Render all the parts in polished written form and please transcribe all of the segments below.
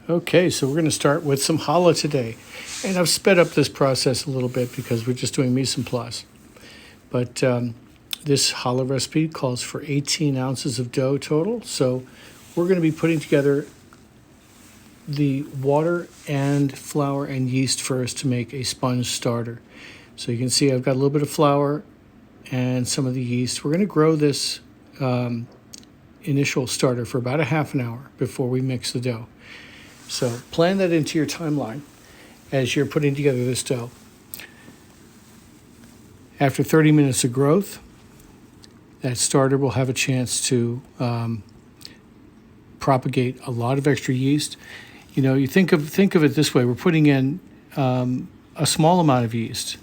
Okay, so we're going to start with some challah today. And I've sped up this process a little bit because we're just doing mise en place. But this challah recipe calls for 18 ounces of dough total. So we're going to be putting together the water and flour and yeast first to make a sponge starter. So you can see I've got a little bit of flour and some of the yeast. We're going to grow this initial starter for about a half an hour before we mix the dough. So plan that into your timeline as you're putting together this dough. After 30 minutes of growth, that starter will have a chance to propagate a lot of extra yeast. You know, you think of it this way: we're putting in a small amount of yeast,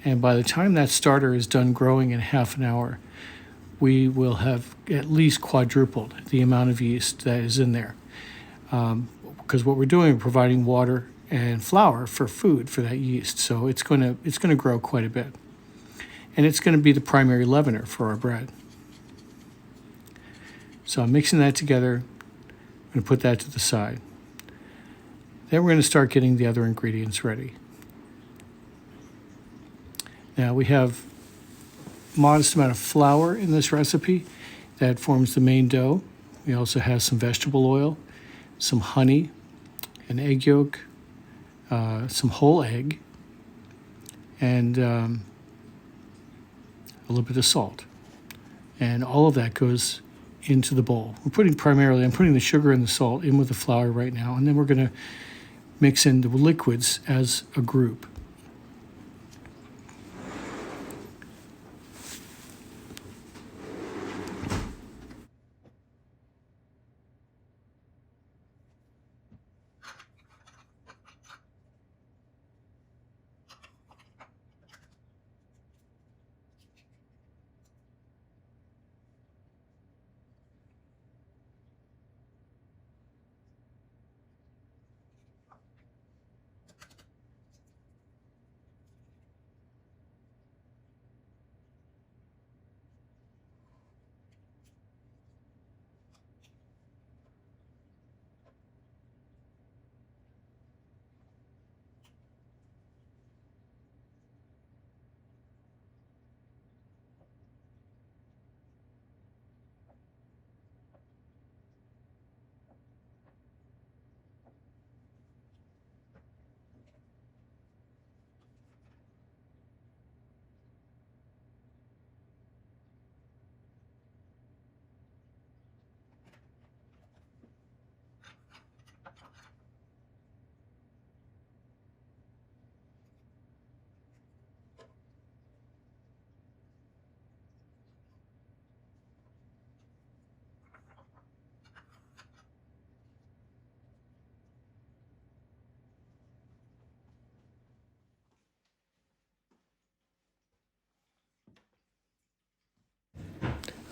and by the time that starter is done growing in half an hour, we will have at least quadrupled the amount of yeast that is in there. Because what we're doing, we're providing water and flour for food for that yeast, so it's going to grow quite a bit, and it's going to be the primary leavener for our bread. So I'm mixing that together. I'm going to put that to the side. Then we're going to start getting the other ingredients ready. Now we have a modest amount of flour in this recipe that forms the main dough. We also have some vegetable oil, some honey, an egg yolk, some whole egg, and a little bit of salt. And all of that goes into the bowl. I'm putting the sugar and the salt in with the flour right now, and then we're going to mix in the liquids as a group.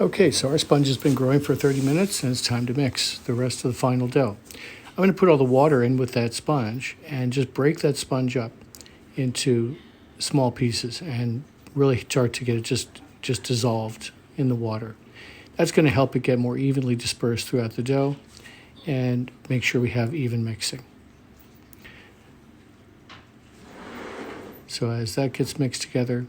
Okay, so our sponge has been growing for 30 minutes, and it's time to mix the rest of the final dough. I'm going to put all the water in with that sponge and just break that sponge up into small pieces and really start to get it just dissolved in the water. That's going to help it get more evenly dispersed throughout the dough and make sure we have even mixing. So as that gets mixed together,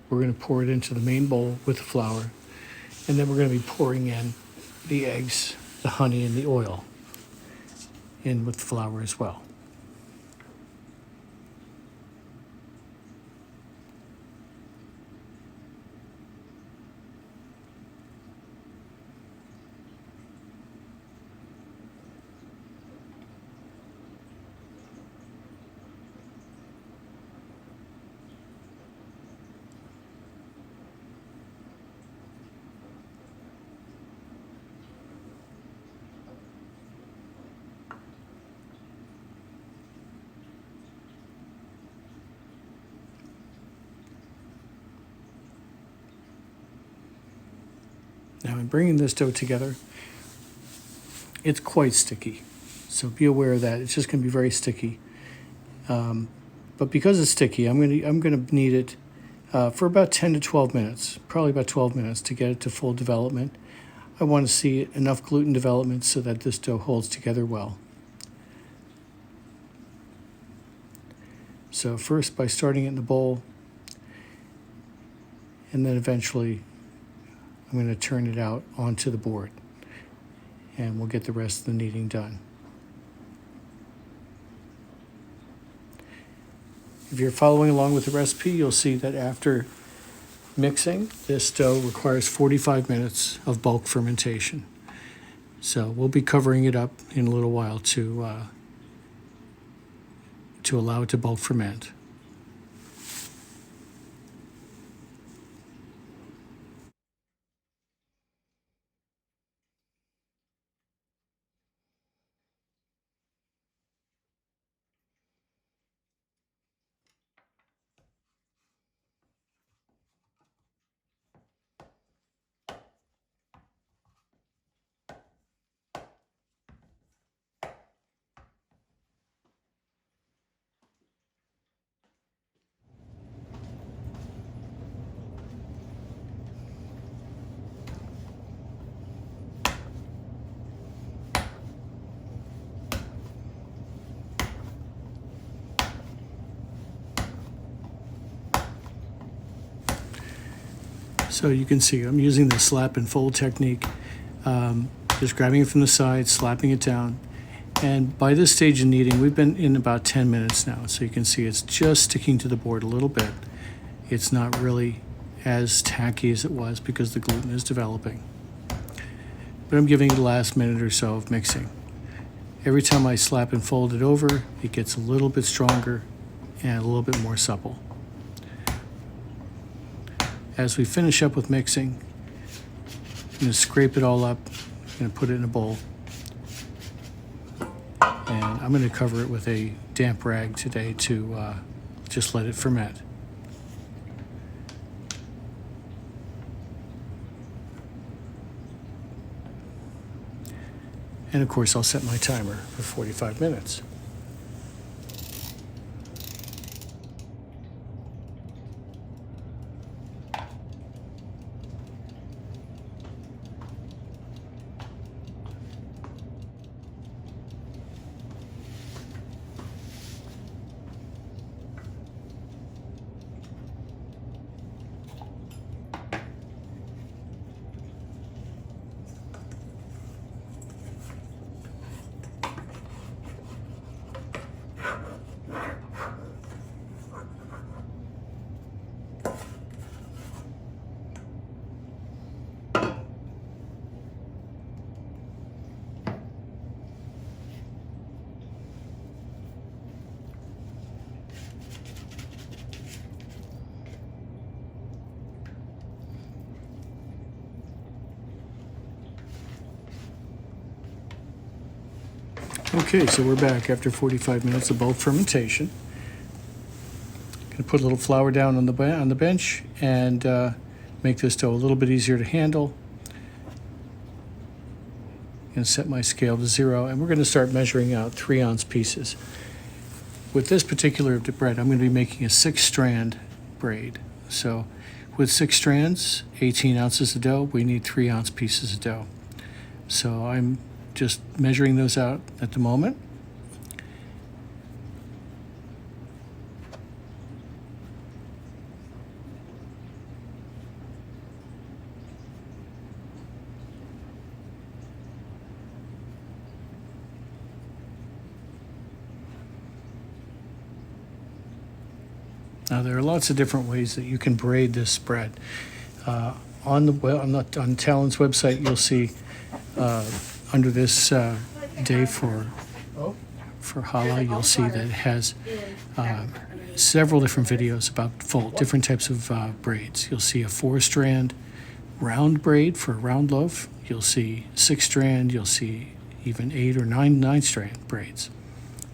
we're going to pour it into the main bowl with the flour, and then we're going to be pouring in the eggs, the honey, and the oil in with the flour as well. Now, in bringing this dough together, it's quite sticky. So be aware of that. It's just going to be very sticky. But because it's sticky, I'm going to knead it for about 10 to 12 minutes, probably about 12 minutes to get it to full development. I want to see enough gluten development so that this dough holds together well. So first by starting it in the bowl, and then eventually I'm going to turn it out onto the board, and we'll get the rest of the kneading done. If you're following along with the recipe, you'll see that after mixing, this dough requires 45 minutes of bulk fermentation. So we'll be covering it up in a little while to allow it to bulk ferment. So you can see I'm using the slap and fold technique, just grabbing it from the side, slapping it down. And by this stage in kneading, we've been in about 10 minutes now. So you can see it's just sticking to the board a little bit. It's not really as tacky as it was because the gluten is developing. But I'm giving it the last minute or so of mixing. Every time I slap and fold it over, it gets a little bit stronger and a little bit more supple. As we finish up with mixing, I'm going to scrape it all up, I'm going to put it in a bowl, and I'm going to cover it with a damp rag today to just let it ferment. And of course, I'll set my timer for 45 minutes. Okay, so we're back after 45 minutes of bulk fermentation. Gonna put a little flour down on the bench and make this dough a little bit easier to handle. And set my scale to 0, and we're going to start measuring out 3-ounce pieces. With this particular bread, I'm going to be making a 6-strand braid. So with 6 strands, 18 ounces of dough, we need 3-ounce pieces of dough. So I'm just measuring those out at the moment. Now there are lots of different ways that you can braid this bread. On Talon's website, you'll see under this day for challah, you'll see that it has several different videos about different types of braids. You'll see a 4-strand round braid for a round loaf. You'll see 6-strand. You'll see even 8 or 9-strand braids.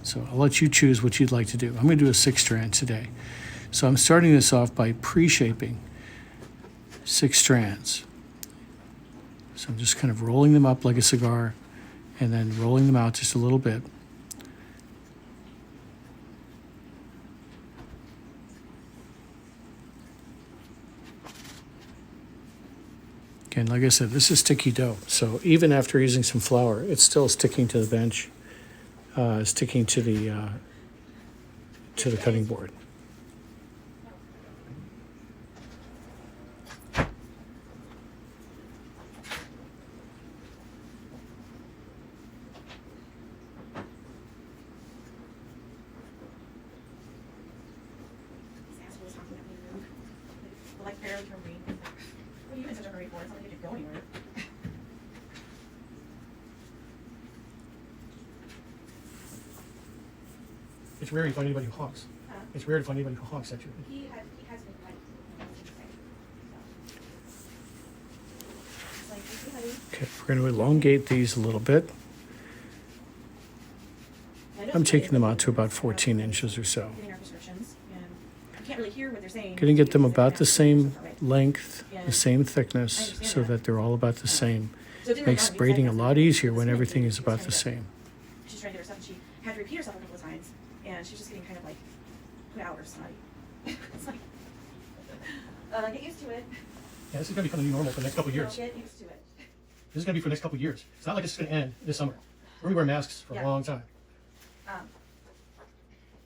So I'll let you choose what you'd like to do. I'm going to do a 6-strand today. So I'm starting this off by pre-shaping 6 strands. So I'm just kind of rolling them up like a cigar and then rolling them out just a little bit. Again, like I said, this is sticky dough. So even after using some flour, it's still sticking to the bench, sticking to the cutting board. It's rare to find anybody who honks. It's rare to find anybody who honks at you. He has been like, Okay, we're going to elongate these a little bit. I'm taking them out to about 14 inches or so. Going to get them about the same length, the same thickness, so that they're all about the same. Makes braiding a lot easier when everything is about the same. She's trying to get her stuff, and she had to repeat herself a couple of times, and she's just getting kind of like put out or snotty. It's like, get used to it. Yeah, this is going to be kind of new normal for the next couple of years. Get used to it. This is going to be for the next couple of years. It's not like it's going to end this summer. We're going to wear masks for a long time. I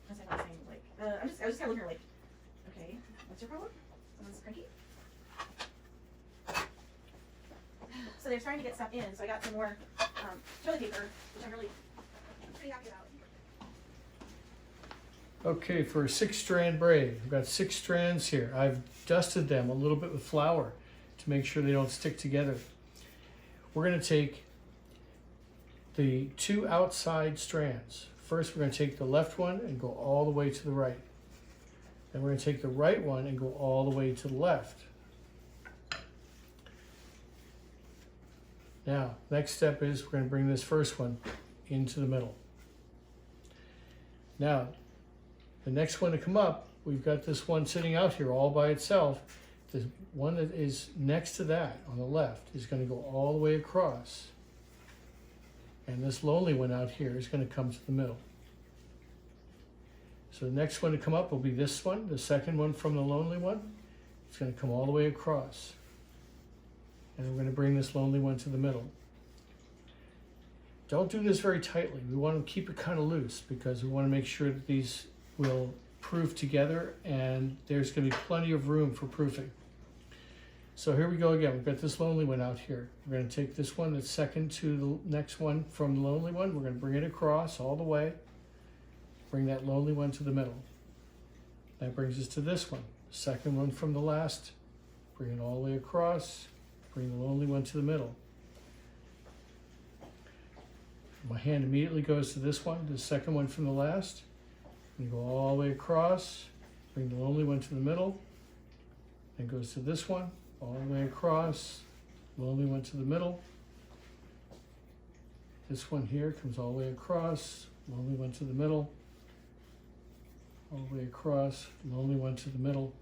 was saying, like, I was just kind of looking at her like, okay, what's your problem? Someone's cranky? So they're starting to get stuff in, so I got some more toilet paper, which I'm really pretty happy about. Okay, for a 6-strand braid, I've got 6 strands here. I've dusted them a little bit with flour to make sure they don't stick together. We're going to take the 2 outside strands. First, we're going to take the left one and go all the way to the right. Then we're going to take the right one and go all the way to the left. Now, next step is we're going to bring this first one into the middle. Now, the next one to come up, we've got this one sitting out here all by itself. The one that is next to that on the left is going to go all the way across. And this lonely one out here is going to come to the middle. So the next one to come up will be this one, the second one from the lonely one. It's going to come all the way across. And we're going to bring this lonely one to the middle. Don't do this very tightly. We want to keep it kind of loose because we want to make sure that these will proof together and there's going to be plenty of room for proofing. So here we go again. We've got this lonely one out here. We're going to take this one that's second to the next one from the lonely one. We're going to bring it across all the way. Bring that lonely one to the middle. That brings us to this one. Second one from the last. Bring it all the way across. Bring the lonely one to the middle. My hand immediately goes to this one, the second one from the last. And go all the way across. Bring the lonely one to the middle. Then goes to this one, all the way across. Lonely one to the middle. This one here comes all the way across. Lonely one to the middle. All the way across, lonely one to the middle.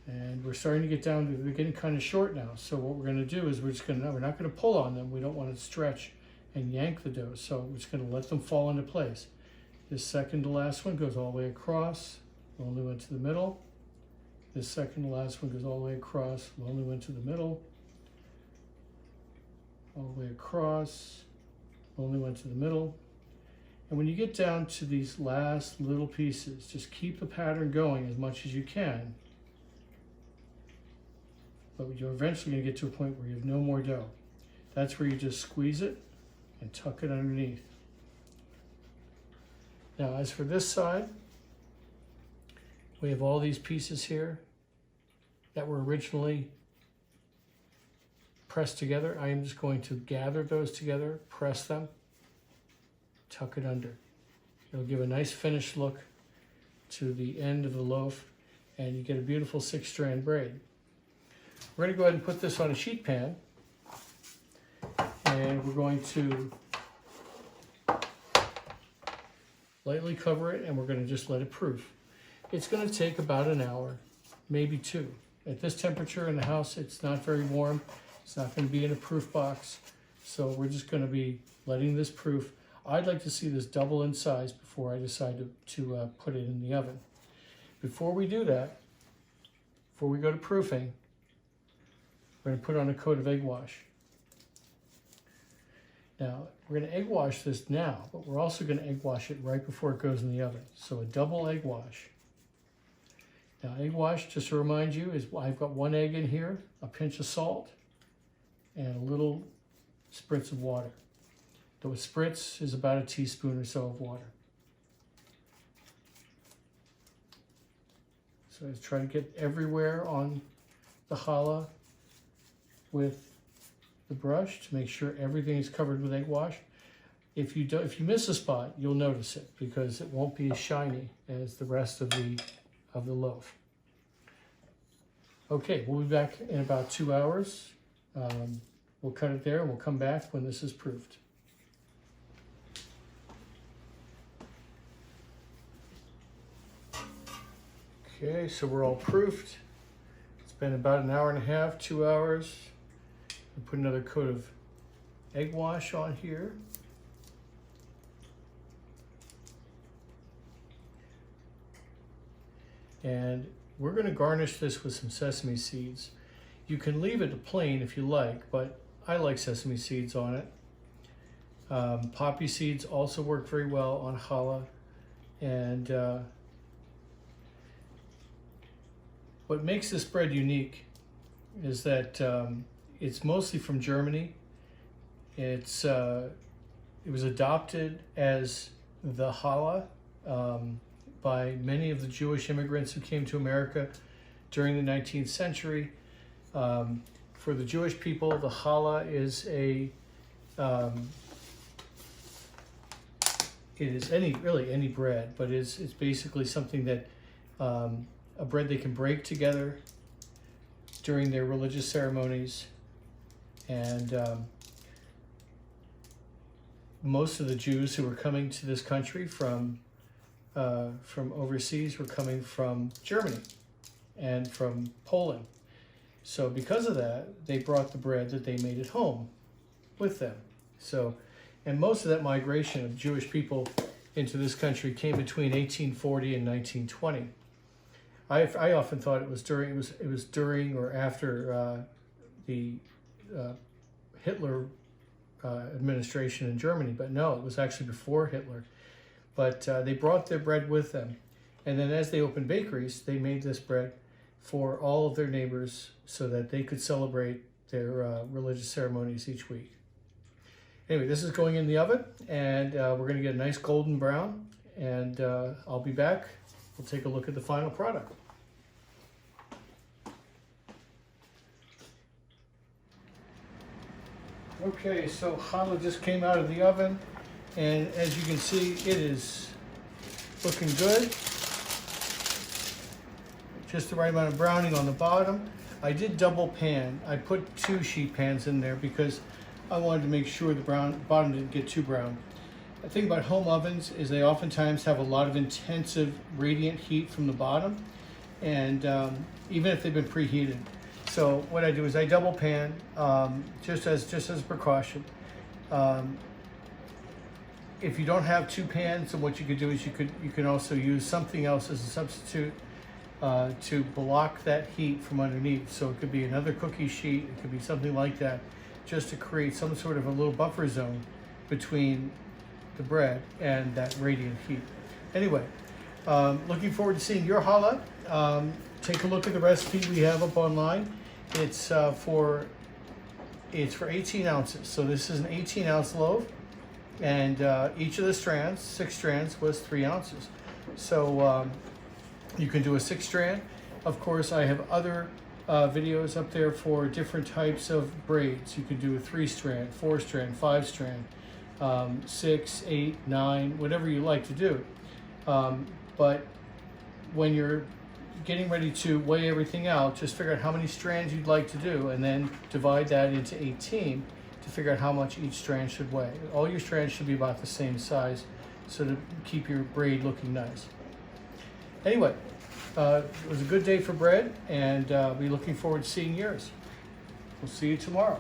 And we're starting to get down to, they're getting kind of short now. So what we're going to do is we're not going to pull on them. We don't want to stretch and yank the dough. So we're just going to let them fall into place. This second to last one goes all the way across, lonely one to the middle. This second to last one goes all the way across, lonely one to the middle. All the way across, lonely one to the middle. And when you get down to these last little pieces, just keep the pattern going as much as you can. But you're eventually going to get to a point where you have no more dough. That's where you just squeeze it and tuck it underneath. Now, as for this side, we have all these pieces here that were originally pressed together. I am just going to gather those together, press them, tuck it under. It'll give a nice finished look to the end of the loaf and you get a beautiful 6-strand braid. We're going to go ahead and put this on a sheet pan and we're going to lightly cover it and we're going to just let it proof. It's going to take about an hour, maybe 2. At this temperature in the house, it's not very warm. It's not going to be in a proof box. So we're just going to be letting this proof. I'd like to see this double in size before I decide to put it in the oven. Before we do that, before we go to proofing, we're We're going to put on a coat of egg wash. Now, we're going to egg wash this now, but we're also going to egg wash it right before it goes in the oven. So a double egg wash. Now, egg wash, just to remind you, is I've got 1 egg in here, a pinch of salt, and a little spritz of water. The spritz is about a teaspoon or so of water. So I try to get everywhere on the challah with the brush to make sure everything is covered with egg wash. If you miss a spot, you'll notice it because it won't be as shiny as the rest of the loaf. Okay, we'll be back in about 2 hours. We'll cut it there and we'll come back when this is proofed. Okay, so we're all proofed. It's been about an hour and a half, 2 hours. We'll put another coat of egg wash on here. And we're going to garnish this with some sesame seeds. You can leave it plain if you like, but I like sesame seeds on it. Poppy seeds also work very well on challah. And what makes this bread unique is that it's mostly from Germany. It was adopted as the challah by many of the Jewish immigrants who came to America during the 19th century. For the Jewish people, the challah is it is any bread, but it's basically something that a bread they can break together during their religious ceremonies. And most of the Jews who were coming to this country from overseas were coming from Germany and from Poland. So because of that, they brought the bread that they made at home with them. So, and most of that migration of Jewish people into this country came between 1840 and 1920. I often thought it was during or after the Hitler administration in Germany, but no, it was actually before Hitler. But they brought their bread with them. And then as they opened bakeries, they made this bread for all of their neighbors so that they could celebrate their religious ceremonies each week. Anyway, this is going in the oven, and we're going to get a nice golden brown, and I'll be back. We'll take a look at the final product. Okay, so challah just came out of the oven, and as you can see, it is looking good. Just the right amount of browning on the bottom. I did double pan. I put 2 sheet pans in there because I wanted to make sure the bottom didn't get too brown. The thing about home ovens is they oftentimes have a lot of intensive radiant heat from the bottom, and even if they've been preheated. So what I do is I double pan just as a precaution. If you don't have 2 pans, then what you could do is you can also use something else as a substitute to block that heat from underneath. So it could be another cookie sheet, it could be something like that, just to create some sort of a little buffer zone between the bread and that radiant heat. Anyway, looking forward to seeing your challah. Take a look at the recipe we have up online. It's for 18 ounces. So this is an 18-ounce loaf, and each of the strands, 6 strands, was 3 ounces. So you can do a 6-strand. Of course, I have other videos up there for different types of braids. You can do a 3-strand, 4-strand, 5-strand, 6, 8, 9, whatever you like to do. But when you're getting ready to weigh everything out, just figure out how many strands you'd like to do and then divide that into 18 to figure out how much each strand should weigh. All your strands should be about the same size so to keep your braid looking nice. Anyway, it was a good day for bread, and I'll be looking forward to seeing yours. We'll see you tomorrow.